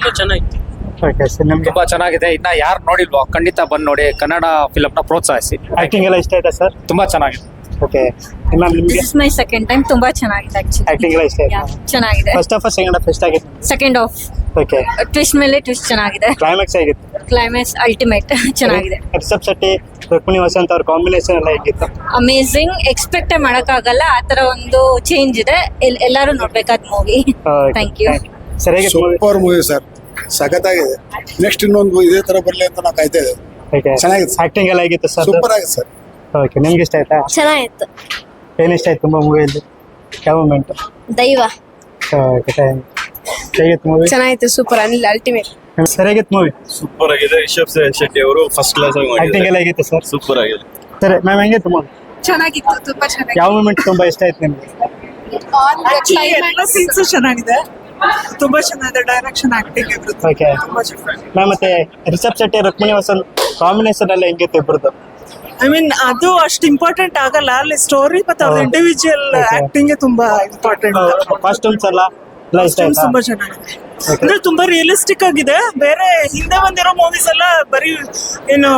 ತುಂಬಾ ಚೆನ್ನಾಗಿತ್ತು. Okay sir, ನಿಮ್ಗೆ ತುಂಬಾ ಚೆನ್ನಾಗಿದೆ. ಇನ್ನ ಯಾರು ನೋಡಿಲ್ವೋ ಖಂಡಿತ ಬಂದ್ ನೋಡಿ, ಕನ್ನಡ ಫಿಲಮ್ ನ ಪ್ರೋತ್ಸಾಹಿಸಿ. ಆಕ್ಟಿಂಗ್ ಎಲ್ಲ ಇಷ್ಟ ಆಯ್ತಾ ಸರ್? ತುಂಬಾ ಚೆನ್ನಾಗಿದೆ. ಓಕೆ, ಮ್ಯಾಮ್ ನಿಮ್ಗೆ ದಿಸ್ ಮೈ ಸೆಕೆಂಡ್ ಟೈಮ್. ತುಂಬಾ ಚೆನ್ನಾಗಿದೆ ಆಕ್ಚುಲಿ. ಆಕ್ಟಿಂಗ್ ಎಲ್ಲ ಇಷ್ಟ ಆಯ್ತಾ? ಚೆನ್ನಾಗಿದೆ. ಫಸ್ಟ್ ಆಫ್ ಸೆಕೆಂಡ್ ಆಫ್ ಎಷ್ಟ ಆಗಿತ್ತು? ಸೆಕೆಂಡ್ ಆಫ್ ಓಕೆ, ಟ್ವಿಸ್ಟ್ ಮೇಲೆ ಟ್ವಿಸ್ಟ್ ಚೆನ್ನಾಗಿದೆ. ಕ್ಲೈಮ್ಯಾಕ್ಸ್ ಆಗಿತ್ತು. ಕ್ಲೈಮ್ಯಾಕ್ಸ್ ಅಲ್ಟಿಮೇಟ್ ಚೆನ್ನಾಗಿದೆ. ರಿಷಬ್ ಶೆಟ್ಟಿ, ರುಕ್ಮಿಣಿ ವಸಂತ್ ಅವ್ರ ಕಾಂಬಿನೇಷನ್ ಎಲ್ಲ ಹೇಗಿತ್ತು? ಅಮೇಝಿಂಗ್. ಎಕ್ಸ್ಪೆಕ್ಟ್ ಮಾಡಕ್ಕಾಗಲ್ಲ, ಆ ತರ ಒಂದು ಚೇಂಜ್ ಇದೆ. ಎಲ್ಲರೂ ನೋಡ್ಬೇಕಾದ ಮೂವಿ. Thank you. ಸರಿಯಾಗಿತ್ತು ಮೂವಿ. ಸೂಪರ್ ಮೂವಿ ಸರ್, ಸಖತ್ತಾಗಿದೆ. ನೆಕ್ಸ್ಟ್ ಇನ್ನೊಂದು ಇದೇ ತರ ಬರ್ಲಿ ಅಂತ ನಾವು ಕಾಯ್ತಾ ಇದ್ದೇವೆ. ಓಕೆ, ಚೆನ್ನಾಗಿದೆ. ಆಕ್ಟಿಂಗ್ ಎಲ್ಲ ಹೇಗಿತ್ತು ಸರ್? ಸೂಪರ್ ಆಗಿದೆ ಸರ್. ಓಕೆ, ನಿಮ್ಗೆ ಇಷ್ಟ ಆಯ್ತಾ? ಚೆನ್ನಾಗಿತ್ತು. ಏನ್ ಇಷ್ಟ ಆಯ್ತು ತುಂಬಾ ಮೂವಿಯಲ್ಲಿ? ಯಾವ ಮೂಮೆಂಟ್? ದೈವ. ಓಕೆ, ಹೇಗಿತ್ತು ಮೂವಿ? ಚೆನ್ನಾಗಿತ್ತು. ಸೂಪರ್. ಅನಿಲ್ ಅಲ್ಟಿಮೇಟ್. ಸರಿಯಾಗಿತ್ತು ಮೂವಿ. ಸೂಪರ್ ಆಗಿದೆ. ರಿಷಬ್ ಶೆಟ್ಟಿ ಅವರು ಫಸ್ಟ್ ಕ್ಲಾಸ್ ಆಗಿ ಆಕ್ಟಿಂಗ್ ಎಲ್ಲ ಹೇಗಿತ್ತು ಸರ್? ಸೂಪರ್ ಆಗಿದೆ. ಸರಿ ಮ್ಯಾಮ್, ಹೆಂಗಿತ್ತು ಮೂವಿ? ಚೆನ್ನಾಗಿತ್ತು. ತುಂಬಾ ಚೆನ್ನಾಗಿ. ಯಾವ ಮೂಮೆಂಟ್ ತುಂಬಾ ಇಷ್ಟ ಆಯ್ತು ನಿಮ್ಗೆ? ಎಲ್ಲ ಸೀನ್ಸ್ ಚೆನ್ನಾಗಿದೆ, ತುಂಬಾ ಚೆನ್ನಾಗಿದೆ. ಡೈರೆಕ್ಷನ್, ಆಕ್ಟಿಂಗ್ ಎವ್ರಿಥಿಂಗ್ ಓಕೆ ತುಂಬಾ ಚೆನ್ನಾಗಿದೆ. ಮ್ಯಾಮ್, ಮತ್ತೆ ರಿಷಬ್ ಶೆಟ್ಟಿ ರುಕ್ಮಿಣಿ ವಸಂತ್ ಕಾಂಬಿನೇಷನ್ ಎಲ್ಲ ಹೆಂಗಿತ್ತು ಇಬ್ಬರದು? ಐ ಮೀನ್ ಅದು ಅಷ್ಟು ಇಂಪಾರ್ಟೆಂಟ್ ಆಗಲ್ಲ ಅಲ್ಲಿ ಸ್ಟೋರಿ, ಮತ್ತೆ ಅವ್ರ ಇಂಡಿವಿಜುವಲ್ ಆಕ್ಟಿಂಗ್ ತುಂಬಾ ಇಂಪಾರ್ಟೆಂಟ್. ಕಾಸ್ಟ್ಯೂಮ್ಸ್ ಎಲ್ಲ ಇಷ್ಟ ಆಯ್ತಾ? ತುಂಬಾ ಚೆನ್ನಾಗಿದೆ. ಅಂದ್ರೆ ತುಂಬಾ ರಿಯಲಿಸ್ಟಿಕ್ ಆಗಿದೆ. ಬೇರೆ ಹಿಂದೆ ಬಂದಿರೋ ಮೂವೀಸ್ ಎಲ್ಲ ಬರೀ ಏನು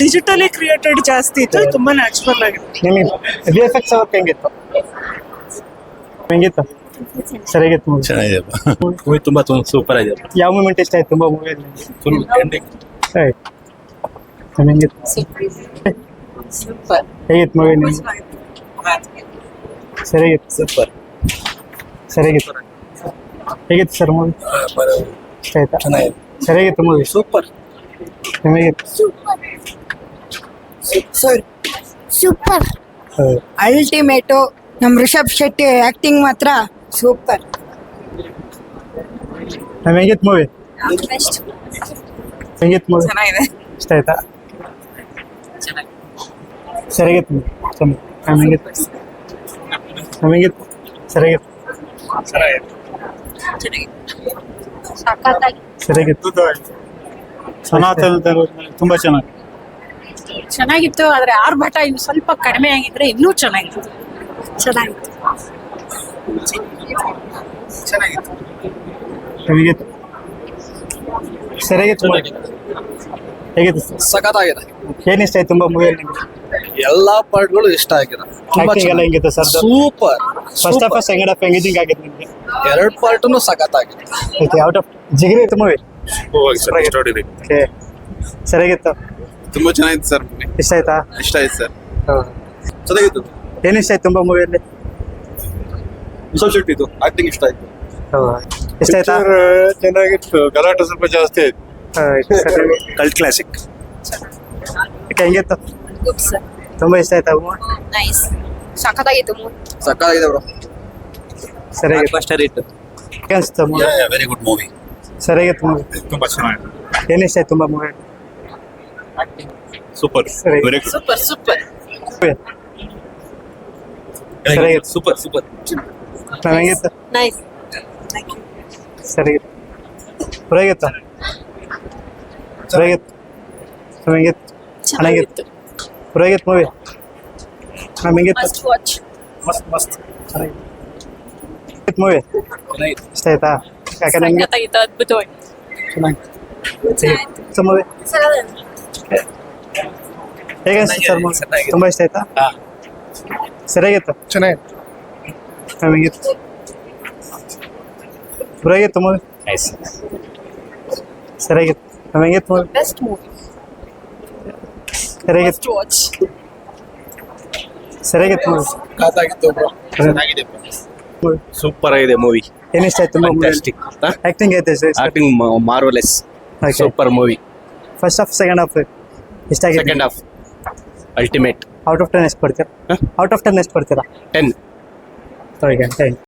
ಡಿಜಿಟಲಿ ಕ್ರಿಯೇಟೆಡ್ ಜಾಸ್ತಿ ಇತ್ತು, ತುಂಬಾ ನ್ಯಾಚುರಲ್ ಆಗಿದೆ. ನಿಮಗೆ VFX ಅವತ್ತು ಹೆಂಗಿತ್ತು? ಹೆಂಗಿತ್ತು? ಸರಿಯಾಗಿತ್ತು ಮೂವಿ. ಚೆನ್ನಾಗಿದೆ. ಮೂವಿ ತುಂಬಾ ಸೂಪರ್ ಆಗಿದೆ. ಯಾವ ಮೂಮೆಂಟ್ ಇಷ್ಟ ಆಯ್ತು ತುಂಬಾ ಮೂವಿಯಲ್ಲಿ? Full ending. ಸರಿ, ಹೆಂಗಿತ್ತು? ಸೂಪರ್. ಹೇಗಿತ್ತು ಮೂವಿ ನಿಮ್ಗೆ? ಸರಿಯಾಗಿತ್ತು. ಸೂಪರ್. ಸರಿಯಾಗಿತ್ತು. ಹೇಗಿತ್ತು ಸರ್ ಮೂವಿ? ಇಷ್ಟ ಆಯ್ತಾ? ಚೆನ್ನಾಗಿದೆ. ಸರಿಯಾಗಿತ್ತು ಮೂವಿ. ಸೂಪರ್. ನಿಮಗಿತ್ತು? Super ultimate. ನಮ್ ರಿಷಬ್ ಶೆಟ್ಟಿ ಆಕ್ಟಿಂಗ್ ಮಾತ್ರ ಸೂಪರ್. ಹೆಂಗಿತ್ತು ಮೂವಿ? ಹೆಂಗಿತ್ತು ಮೂವಿ? ಚೆನ್ನಾಗಿದೆ. ಇಷ್ಟ ಆಯ್ತಾ? ಸರಿಯಾಗಿತ್ತು ಮೂವಿ. ಹೆಂಗಿತ್ತು? ಹೆಂಗಿತ್ತು? ಸರಿಯಾಗಿತ್ತು. ಸರಿಯಾಗಿತ್ತು. ಸನಾತನ ತುಂಬಾ ಚೆನ್ನಾಗಿ ಚೆನ್ನಾಗಿತ್ತು. ಆದ್ರೆ ಆರ್ಭಟ ಇನ್ನು ಸ್ವಲ್ಪ ಕಡಿಮೆ ಆಗಿದ್ರೆ ಇನ್ನೂ ಚೆನ್ನಾಗಿತ್ತು. ಚೆನ್ನಾಗಿತ್ತು. ಹೇಗಿತ್ತು? ಸರಿಯಾಗಿತ್ತು ಮೂವಿ. ಹೇಗಿತ್ತು? ಸಖತ್ತಾಗಿದೆ. ಏನ್ ಇಷ್ಟ ಆಯ್ತು ತುಂಬಾ ಮೂವಿಯಲ್ಲಿ ನಿಮ್ಗೆ? ಎಲ್ಲಾ ಪಾರ್ಟ್ಗಳು ಇಷ್ಟ ಆಗಿದೆ. ಆಕ್ಟಿಂಗ್ ಎಲ್ಲ ಹೆಂಗಿತ್ತು sir? Super. First of second half engaging ಆಗಿತ್ತು ನಿಮ್ಗೆ? ಎರಡ್ ಪಾರ್ಟ್ನು ಸಖತ್ತಾಗಿದೆ. ಓಕೆ, ಔಟ್ ಆಫ್ ಜಿಗಿರಿ ಇತ್ತು ಮೂವಿ. ಓಕೆ, ಸರಿಯಾಗಿತ್ತು. ತುಂಬಾ ಚೆನ್ನಾಗಿತ್ತು ಸರ್. ಇಷ್ಟ ಆಯ್ತಾ? ಇಷ್ಟ ಆಯ್ತು ಸರ್. ಚೆನ್ನಾಗಿತ್ತು. ಏನ್ ಇಷ್ಟ ಆಯ್ತು ತುಂಬಾ ಮೂವಿಯಲ್ಲಿ? ರಿಷಬ್ ಶೆಟ್ಟಿ ಇದು ಆಕ್ಟಿಂಗ್ ಇಷ್ಟ ಆಯ್ತು. ಇಷ್ಟ ಆಯ್ತಾ? ಚೆನ್ನಾಗಿತ್ತು. ಗಲಾಟೆ ಸ್ವಲ್ಪ ಜಾಸ್ತಿ ಆಯ್ತು. Cult classic. ಹೆಂಗಿತ್ತು? Good sir. ತುಂಬಾ ಇಷ್ಟ ಆಯ್ತಾ? ನೈಸ್. ಸಖತ್ತಾಗಿತ್ತು ಮೂವಿ. ಸಖತ್ತಾಗಿದೆ ಬ್ರೋ. ಸರಿಯಾಗಿತ್ತು. ಅನ್ಸ್ತು ಮೂವಿ? Very good movie. ಸರಿಯಾಗಿತ್ತು ಮೂವಿ. ತುಂಬಾ ಚೆನ್ನಾಗಿದೆ. ಏನ್ ಇಷ್ಟ ಆಯ್ತು ತುಂಬಾ ಮೂವಿ? ಸೂಪರ್. ಸರಿ. Very good. Super super. ಸರಿಯಾಗಿತ್ತು. Super super. ಹೆಂಗಿತ್ತು? ನೈಸ್. ಸರಿಯಾಗಿತ್ತು. ಸರಿಯಾಗಿತ್ತು. ಸರಿಯಾಗಿತ್ತು. ಹೆಂಗಿತ್ತು? ಚೆನ್ನಾಗಿತ್ತು. ಸರಿಯಾಗಿತ್ತು ಮೂವಿ. ಹೆಂಗಿತ್ತು? Must watch. ಮಸ್ತ್ ಚೆನ್ನಾಗಿತ್ತು ಮೂವಿ. ಇಷ್ಟ ಆಯ್ತಾ? ಯಾಕಂದ್ರೆ ನಂಗೆ ಸಖತ್ತಾಗಿತ್ತು. ಅದ್ಭುತವಾಗಿ. ಚೆನ್ನಾಗಿತ್ತು ಮೂವಿ. ಹೇಗೆ ಅನಿಸ್ತು ಸರ್ ಮೂವಿ? ತುಂಬಾ ಇಷ್ಟ ಆಯ್ತಾ? ಸರಿಯಾಗಿತ್ತು. ಚೆನ್ನಾಗಿತ್ತು. ಹೆಂಗಿತ್ತು? ಸರಿಯಾಗಿತ್ತು ಮೂವಿ. ಸರಿಯಾಗಿತ್ತು. ಹೆಂಗಿತ್ತು ಮೂವಿ? Best movie. ಸರಿಯಾಗಿತ್ತು. ವಾಚ್. ಸರಿಯಾಗಿತ್ತು ಮೂವಿ. ಸಖತ್ತಾಗಿತ್ತು ಬ್ರೋ. ಚೆನ್ನಾಗಿದೆ. ಸೂಪರ್ ಆಗಿದೆ ಮೂವಿ. ಏನ್ ಇಷ್ಟ ಆಯ್ತು ತುಂಬಾ ಮೂವಿ? ಆಕ್ಟಿಂಗ್ ಐತೆ sir? Acting marvellous. Super movie. First half second half ಇಷ್ಟ ಆಗಿದೆ. Second half ultimate. Out of 10 ಎಷ್ಟು ಕೊಡ್ತೀರಾ? ಔಟ್ ಆಫ್ 10 ಎಷ್ಟು ಕೊಡ್ತೀರಾ? 10. Okay, thank you.